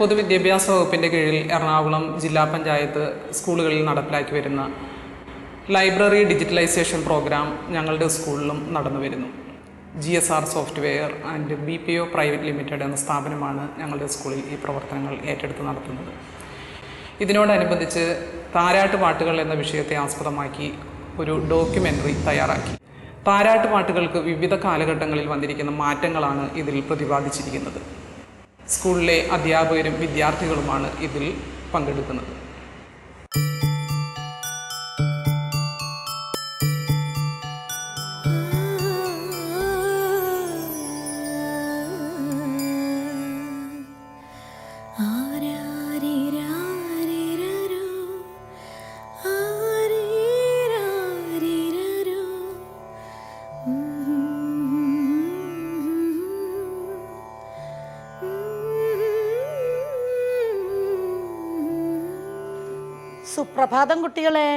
പൊതുവിദ്യാഭ്യാസ വകുപ്പിൻ്റെ കീഴിൽ എറണാകുളം ജില്ലാ പഞ്ചായത്ത് സ്കൂളുകളിൽ നടപ്പിലാക്കി വരുന്ന ലൈബ്രറി ഡിജിറ്റലൈസേഷൻ പ്രോഗ്രാം ഞങ്ങളുടെ സ്കൂളിലും നടന്നു വരുന്നു. GSR software and BPO private limited എന്ന സ്ഥാപനമാണ് ഞങ്ങളുടെ സ്കൂളിൽ ഈ പ്രവർത്തനങ്ങൾ ഏറ്റെടുത്ത് നടത്തുന്നത്. ഇതിനോടനുബന്ധിച്ച് താരാട്ട് പാട്ടുകൾ എന്ന വിഷയത്തെ ആസ്പദമാക്കി ഒരു ഡോക്യുമെൻ്ററി തയ്യാറാക്കി. താരാട്ട് പാട്ടുകൾക്ക് വിവിധ കാലഘട്ടങ്ങളിൽ വന്നിരിക്കുന്ന മാറ്റങ്ങളാണ് ഇതിൽ പ്രതിപാദിച്ചിരിക്കുന്നത്. സ്കൂളിലെ അധ്യാപകരും വിദ്യാർത്ഥികളുമാണ് ഇതിൽ പങ്കെടുക്കുന്നത്. സുപ്രഭാതം കുട്ടികളെ.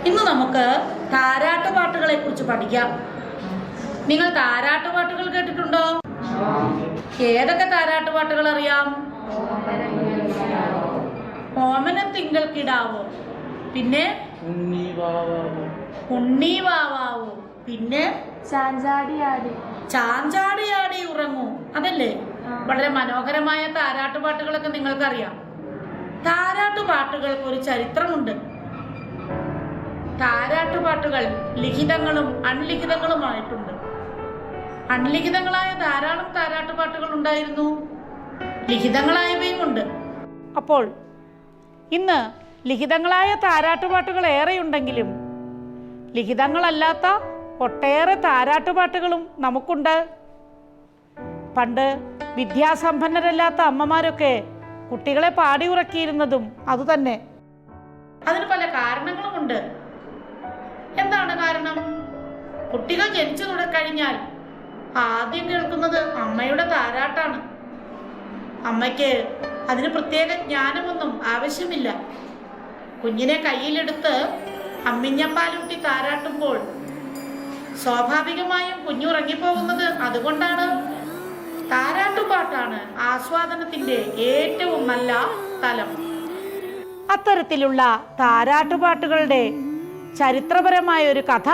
ഇന്ന് നമുക്ക് താരാട്ട് പാട്ടുകളെ കുറിച്ച് പഠിക്കാം. നിങ്ങൾ താരാട്ട് പാട്ടുകൾ കേട്ടിട്ടുണ്ടോ? ഏതൊക്കെ താരാട്ട് പാട്ടുകൾ അറിയാം? ഓമന തിങ്കൾ കിടാവോ, പിന്നെ ഉണ്ണി വാവാവോ, പിന്നെ ചാഞ്ചാടിയാടി ഉറങ്ങൂ. അതല്ലേ? വളരെ മനോഹരമായ താരാട്ടുപാട്ടുകളൊക്കെ നിങ്ങൾക്കറിയാം. താരാട്ടുപാട്ടുകൾക്ക് ഒരു ചരിത്രമുണ്ട്. താരാട്ടുപാട്ടുകൾ ലിഖിതങ്ങളും അൺലിഖിതങ്ങളുമായിട്ടുണ്ട്. അൺലിഖിതങ്ങളായ ധാരാളം താരാട്ടുപാട്ടുകൾ ഉണ്ടായിരുന്നു, ലിഖിതങ്ങളായവയും ഉണ്ട്. അപ്പോൾ ഇന്ന് ലിഖിതങ്ങളായ താരാട്ടുപാട്ടുകൾ ഏറെയുണ്ടെങ്കിലും ലിഖിതങ്ങളല്ലാത്ത ഒട്ടേറെ താരാട്ടുപാട്ടുകളും നമുക്കുണ്ട്. പണ്ട് വിദ്യാസമ്പന്നരല്ലാത്ത അമ്മമാരൊക്കെ കുട്ടികളെ പാടി ഉറക്കിയിരുന്നതും അതുതന്നെ. അതിന് പല കാരണങ്ങളുമുണ്ട്. എന്താണ് കാരണം? കുട്ടികൾ ജനിച്ചു തുടങ്ങിക്കഴിഞ്ഞാൽ ആദ്യം കേൾക്കുന്നത് അമ്മയുടെ താരാട്ടാണ്. അമ്മയ്ക്ക് അതിന് പ്രത്യേക ജ്ഞാനമൊന്നും ആവശ്യമില്ല. കുഞ്ഞിനെ കയ്യിലെടുത്ത് അമ്മിഞ്ഞപ്പാലൂട്ടി താരാട്ടുമ്പോൾ സ്വാഭാവികമായും കുഞ്ഞുറങ്ങിപ്പോകുന്നത് അതുകൊണ്ടാണ്. താരാട്ടുപാട്ടാണ് ആസ്വാദനത്തിന്റെ ഏറ്റവും നല്ല തലം. അത്തരത്തിലുള്ള താരാട്ടുപാട്ടുകളുടെ ചരിത്രപരമായ ഒരു കഥ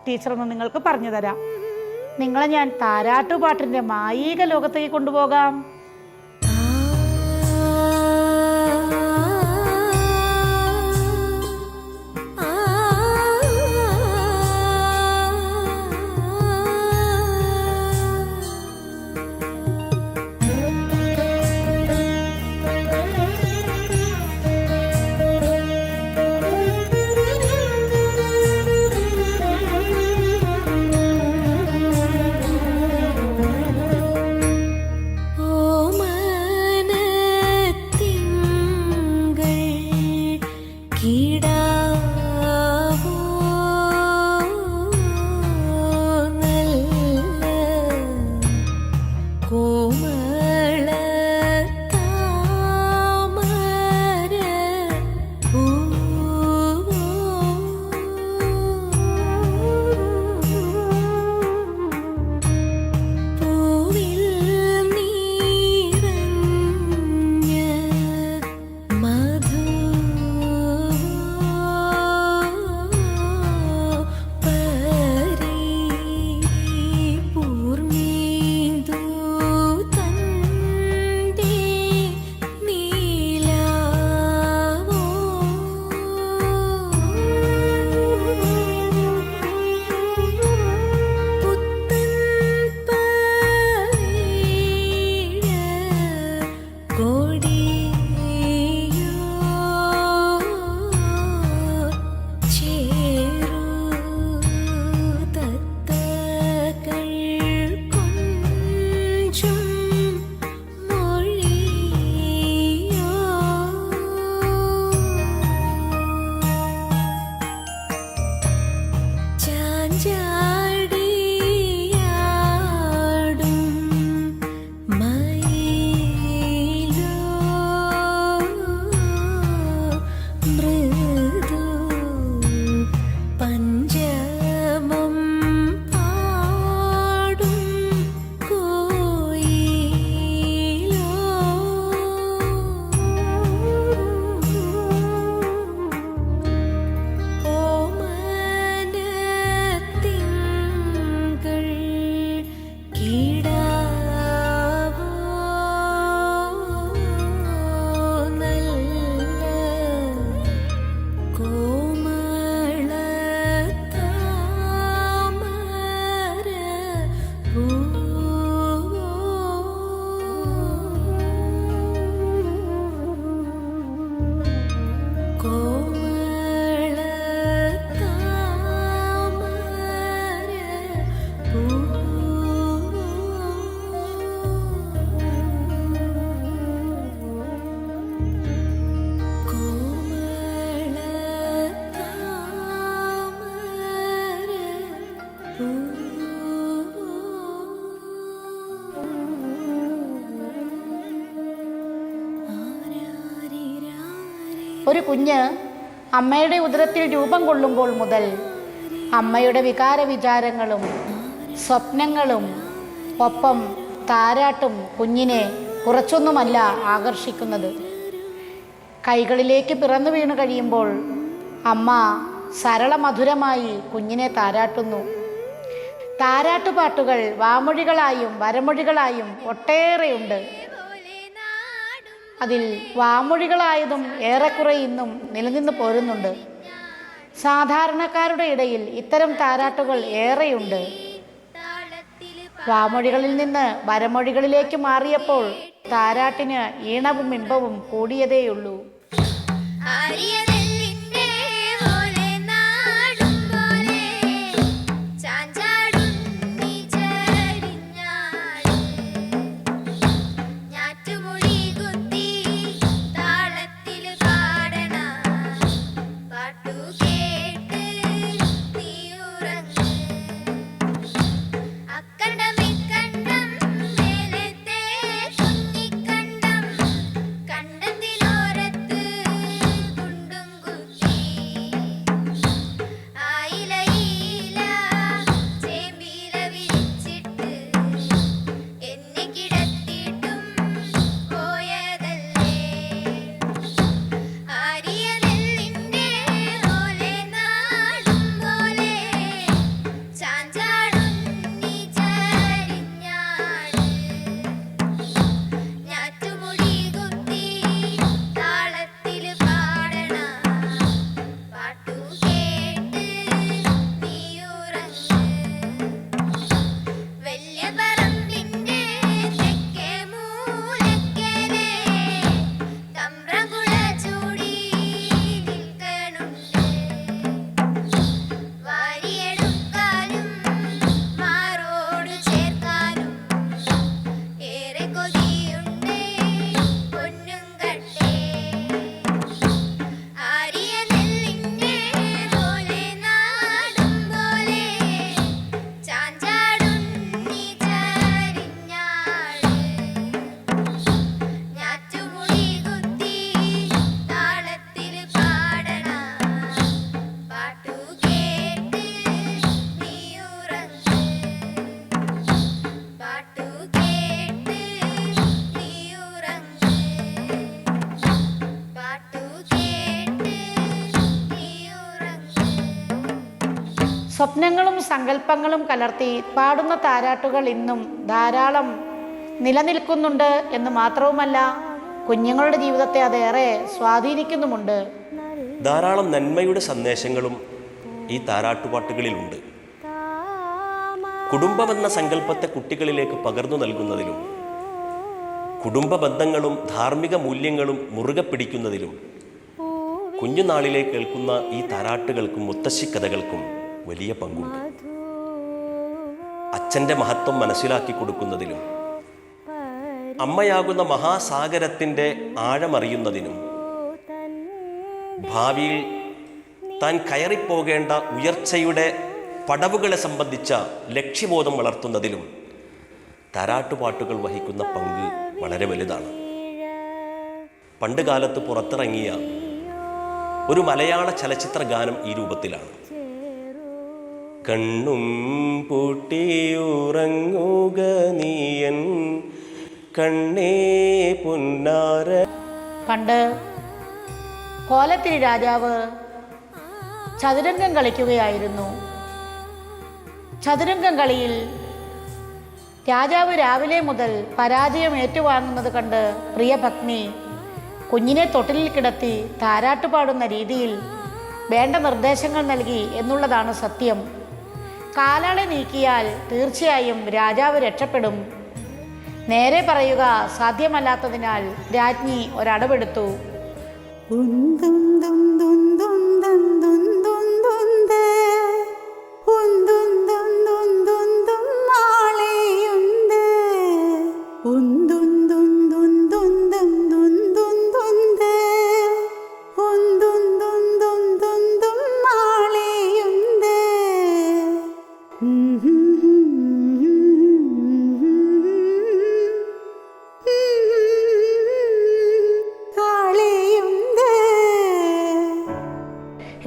ടീച്ചറൊന്ന് നിങ്ങൾക്ക് പറഞ്ഞു തരാം. നിങ്ങളെ ഞാൻ താരാട്ടുപാട്ടിന്റെ മായിക ലോകത്തേക്ക് കൊണ്ടുപോകാം. Oh ഒരു കുഞ്ഞ് അമ്മയുടെ ഉദരത്തിൽ രൂപം കൊള്ളുമ്പോൾ മുതൽ അമ്മയുടെ വികാര വിചാരങ്ങളും സ്വപ്നങ്ങളും ഒപ്പം താരാട്ടും കുഞ്ഞിനെ കുറച്ചൊന്നുമല്ല ആകർഷിക്കുന്നത്. കൈകളിലേക്ക് പിറന്നു വീണു കഴിയുമ്പോൾ അമ്മ സരളമധുരമായി കുഞ്ഞിനെ താരാട്ടുന്നു. താരാട്ടുപാട്ടുകൾ വാമൊഴികളായും വരമൊഴികളായും ഒട്ടേറെയുണ്ട്. അതിൽ വാമൊഴികളായതും ഏറെക്കുറെ ഇന്നും നിലനിന്ന് പോരുന്നുണ്ട്. സാധാരണക്കാരുടെ ഇടയിൽ ഇത്തരം താരാട്ടുകൾ ഏറെയുണ്ട്. വാമൊഴികളിൽ നിന്ന് വരമൊഴികളിലേക്ക് മാറിയപ്പോൾ താരാട്ടിന് ഈണവും ഇമ്പവും കൂടിയതേയുള്ളൂ. സ്വപ്നങ്ങളും സങ്കല്പങ്ങളും കലർത്തി പാടുന്ന താരാട്ടുകൾ ഇന്നും ധാരാളം നിലനിൽക്കുന്നുണ്ട് എന്ന് മാത്രവുമല്ല, കുഞ്ഞുങ്ങളുടെ ജീവിതത്തെ അതേറെ സ്വാധീനിക്കുന്നുമുണ്ട്. ധാരാളം നന്മയുടെ സന്ദേശങ്ങളും ഈ താരാട്ടുപാട്ടുകളിലുണ്ട്. കുടുംബമെന്ന സങ്കല്പത്തെ കുട്ടികളിലേക്ക് പകർന്നു നൽകുന്നതിലും കുടുംബ ബന്ധങ്ങളും ധാർമ്മിക മൂല്യങ്ങളും മുറുകെ പിടിക്കുന്നതിലും കുഞ്ഞുനാളിലെ കേൾക്കുന്ന ഈ താരാട്ടുകൾക്കും മുത്തശ്ശിക്കഥകൾക്കും വലിയ പങ്കുണ്ട്. അച്ഛൻ്റെ മഹത്വം മനസ്സിലാക്കി കൊടുക്കുന്നതിലും അമ്മയാകുന്ന മഹാസാഗരത്തിൻ്റെ ആഴമറിയുന്നതിനും ഭാവിയിൽ താൻ കയറിപ്പോകേണ്ട ഉയർച്ചയുടെ പടവുകളെ സംബന്ധിച്ച ലക്ഷ്യബോധം വളർത്തുന്നതിലും താരാട്ടുപാട്ടുകൾ വഹിക്കുന്ന പങ്ക് വളരെ വലുതാണ്. പണ്ട് കാലത്ത് പുറത്തിറങ്ങിയ ഒരു മലയാള ചലച്ചിത്ര ഗാനം ഈ രൂപത്തിലാണ്: കണ്ണും പൂട്ടിയുറങ്ങുക നീയൻ കണ്ണേ പൊന്നാര. പണ്ട് കോലത്തിരി രാജാവ് ചതുരംഗം കളിക്കുകയായിരുന്നു. ചതുരംഗം കളിയിൽ രാജാവ് രാവിലെ മുതൽ പരാജയം ഏറ്റുവാങ്ങുന്നത് കണ്ട് പ്രിയപത്നി കുഞ്ഞിനെ തൊട്ടിലിൽ കിടത്തി താരാട്ടുപാടുന്ന രീതിയിൽ വേണ്ട നിർദ്ദേശങ്ങൾ നൽകി എന്നുള്ളതാണ് സത്യം. കാലാളെ നീക്കിയാൽ തീർച്ചയായും രാജാവ് രക്ഷപ്പെടും. നേരെ പറയുക സാധ്യമല്ലാത്തതിനാൽ രാജ്ഞി ഒരടവെടുത്തു.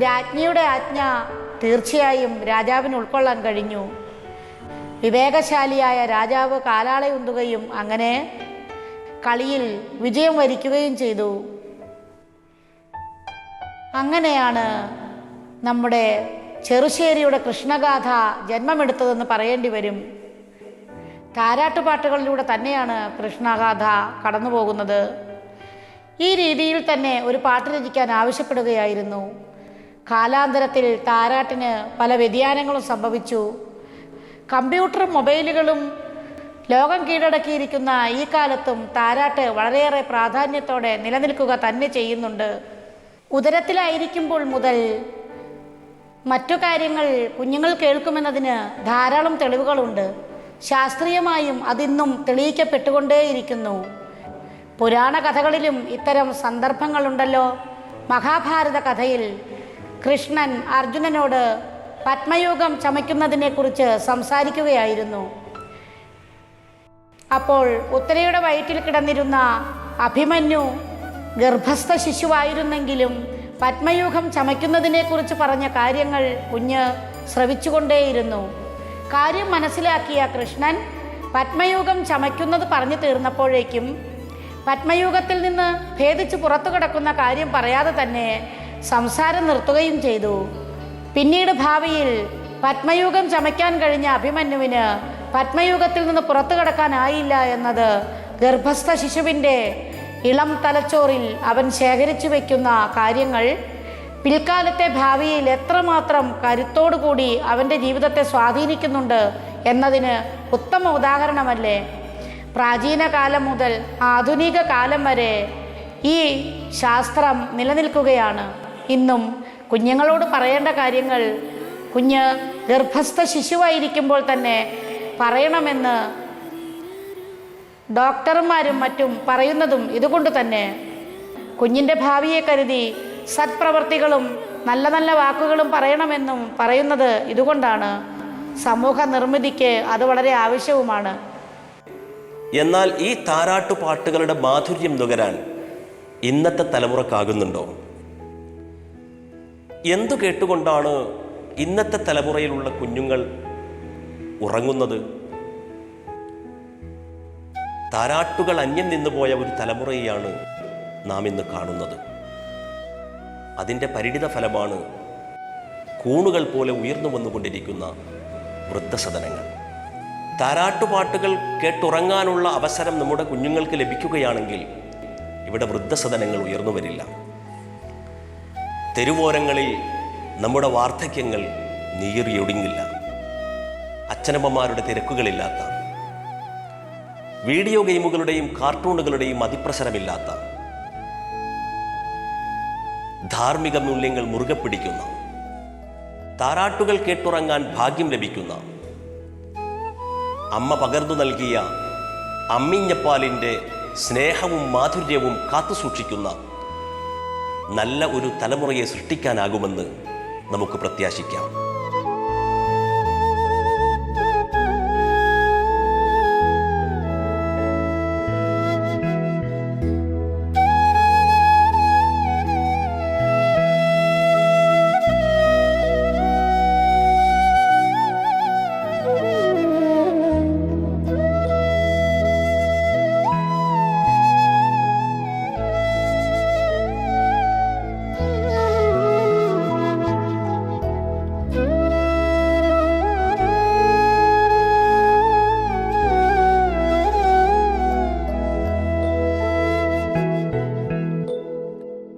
രാജ്ഞിയുടെ ആജ്ഞ തീർച്ചയായും രാജാവിന് ഉൾക്കൊള്ളാൻ കഴിഞ്ഞു. വിവേകശാലിയായ രാജാവ് കാലാളയുന്തുകയും അങ്ങനെ കളിയിൽ വിജയം വരിക്കുകയും ചെയ്തു. അങ്ങനെയാണ് നമ്മുടെ ചെറുശ്ശേരിയുടെ കൃഷ്ണഗാഥ ജന്മമെടുത്തതെന്ന് പറയേണ്ടി വരും. താരാട്ടുപാട്ടുകളിലൂടെ തന്നെയാണ് കൃഷ്ണഗാഥ കടന്നു പോകുന്നത്. ഈ രീതിയിൽ തന്നെ ഒരു പാട്ട് രചിക്കാൻ ആവശ്യപ്പെടുകയായിരുന്നു. കാലാന്തരത്തിൽ താരാട്ടിന് പല വ്യതിയാനങ്ങളും സംഭവിച്ചു. കമ്പ്യൂട്ടറും മൊബൈലുകളും ലോകം കീഴടക്കിയിരിക്കുന്ന ഈ കാലത്തും താരാട്ട് വളരെയേറെ പ്രാധാന്യത്തോടെ നിലനിൽക്കുക തന്നെ ചെയ്യുന്നുണ്ട്. ഉദരത്തിലായിരിക്കുമ്പോൾ മുതൽ മറ്റു കാര്യങ്ങൾ കുഞ്ഞുങ്ങൾ കേൾക്കുമെന്നതിന് ധാരാളം തെളിവുകളുണ്ട്. ശാസ്ത്രീയമായും അതിന്നും തെളിയിക്കപ്പെട്ടുകൊണ്ടേയിരിക്കുന്നു. പുരാണ കഥകളിലും ഇത്തരം സന്ദർഭങ്ങളുണ്ടല്ലോ. മഹാഭാരത കഥയിൽ കൃഷ്ണൻ അർജുനനോട് പത്മയൂഖം ചമയ്ക്കുന്നതിനെക്കുറിച്ച് സംസാരിക്കുകയായിരുന്നു. അപ്പോൾ ഉത്തരയുടെ വയറ്റിൽ കിടന്നിരുന്ന അഭിമന്യു ഗർഭസ്ഥ ശിശുവായിരുന്നെങ്കിലും പത്മയൂഖം ചമയ്ക്കുന്നതിനെക്കുറിച്ച് പറഞ്ഞ കാര്യങ്ങൾ കുഞ്ഞ് ശ്രവിച്ചുകൊണ്ടേയിരുന്നു. കാര്യം മനസ്സിലാക്കിയ കൃഷ്ണൻ പത്മയൂഖം ചമയ്ക്കുന്നത് പറഞ്ഞു തീർന്നപ്പോഴേക്കും പത്മയൂഖത്തിൽ നിന്ന് ഭേദിച്ച് പുറത്തു കിടക്കുന്ന കാര്യം പറയാതെ തന്നെ സംസാരം നിർത്തുകയും ചെയ്തു. പിന്നീട് ഭാവിയിൽ പത്മയൂഖം ചമയ്ക്കാൻ കഴിഞ്ഞ അഭിമന്യുവിന് പത്മയൂഖത്തിൽ നിന്ന് പുറത്തു കിടക്കാനായില്ല എന്നത് ഗർഭസ്ഥ ശിശുവിൻ്റെ ഇളം തലച്ചോറിൽ അവൻ ശേഖരിച്ചു വയ്ക്കുന്ന കാര്യങ്ങൾ പിൽക്കാലത്തെ ഭാവിയിൽ എത്രമാത്രം കരുത്തോടുകൂടി അവൻ്റെ ജീവിതത്തെ സ്വാധീനിക്കുന്നുണ്ട് എന്നതിന് ഉത്തമ ഉദാഹരണമല്ലേ. പ്രാചീന കാലം മുതൽ ആധുനിക കാലം വരെ ഈ ശാസ്ത്രം നിലനിൽക്കുകയാണ്. ഇന്നും കുഞ്ഞുങ്ങളോട് പറയേണ്ട കാര്യങ്ങൾ കുഞ്ഞ് ഗർഭസ്ഥ ശിശുവായിരിക്കുമ്പോൾ തന്നെ പറയണമെന്ന് ഡോക്ടർമാരും മറ്റും പറയുന്നതും ഇതുകൊണ്ട് തന്നെ. കുഞ്ഞിൻ്റെ ഭാവിയെ കരുതി സത്പ്രവർത്തികളും നല്ല നല്ല വാക്കുകളും പറയണമെന്നും പറയുന്നത് ഇതുകൊണ്ടാണ്. സമൂഹ നിർമ്മിതിക്ക് അത് വളരെ ആവശ്യവുമാണ്. എന്നാൽ ഈ താരാട്ടുപാട്ടുകളുടെ മാധുര്യം നുകരാൻ ഇന്നത്തെ തലമുറക്കാകുന്നുണ്ടോ? എന്തു കേട്ടുകൊണ്ടാണ് ഇന്നത്തെ തലമുറയിലുള്ള കുഞ്ഞുങ്ങൾ ഉറങ്ങുന്നത്? താരാട്ടുകൾ അന്യം നിന്നുപോയ ഒരു തലമുറയെയാണ് നാം ഇന്ന് കാണുന്നത്. അതിൻ്റെ പരിണിത ഫലമാണ് കൂണുകൾ പോലെ ഉയർന്നു വന്നുകൊണ്ടിരിക്കുന്ന വൃദ്ധസദനങ്ങൾ. താരാട്ടുപാട്ടുകൾ കേട്ടുറങ്ങാനുള്ള അവസരം നമ്മുടെ കുഞ്ഞുങ്ങൾക്ക് ലഭിക്കുകയാണെങ്കിൽ ഇവിടെ വൃദ്ധസദനങ്ങൾ ഉയർന്നു വരില്ല. തെരുവോരങ്ങളിൽ നമ്മുടെ വാർദ്ധക്യങ്ങൾ നീറിയൊടുങ്ങില്ല. അച്ഛനമ്മമാരുടെ തിരക്കുകളില്ലാത്ത, വീഡിയോ ഗെയിമുകളുടെയും കാർട്ടൂണുകളുടെയും അതിപ്രസരമില്ലാത്ത, ധാർമ്മിക മൂല്യങ്ങൾ മുറുകെ പിടിക്കുന്ന, താരാട്ടുകൾ കേട്ടുറങ്ങാൻ ഭാഗ്യം ലഭിക്കുന്ന, അമ്മ പകർന്നു നൽകിയ അമ്മിഞ്ഞപ്പാലിൻ്റെ സ്നേഹവും മാധുര്യവും കാത്തുസൂക്ഷിക്കുന്ന നല്ല ഒരു തലമുറയെ സൃഷ്ടിക്കാനാകുമെന്ന് നമുക്ക് പ്രത്യാശിക്കാം.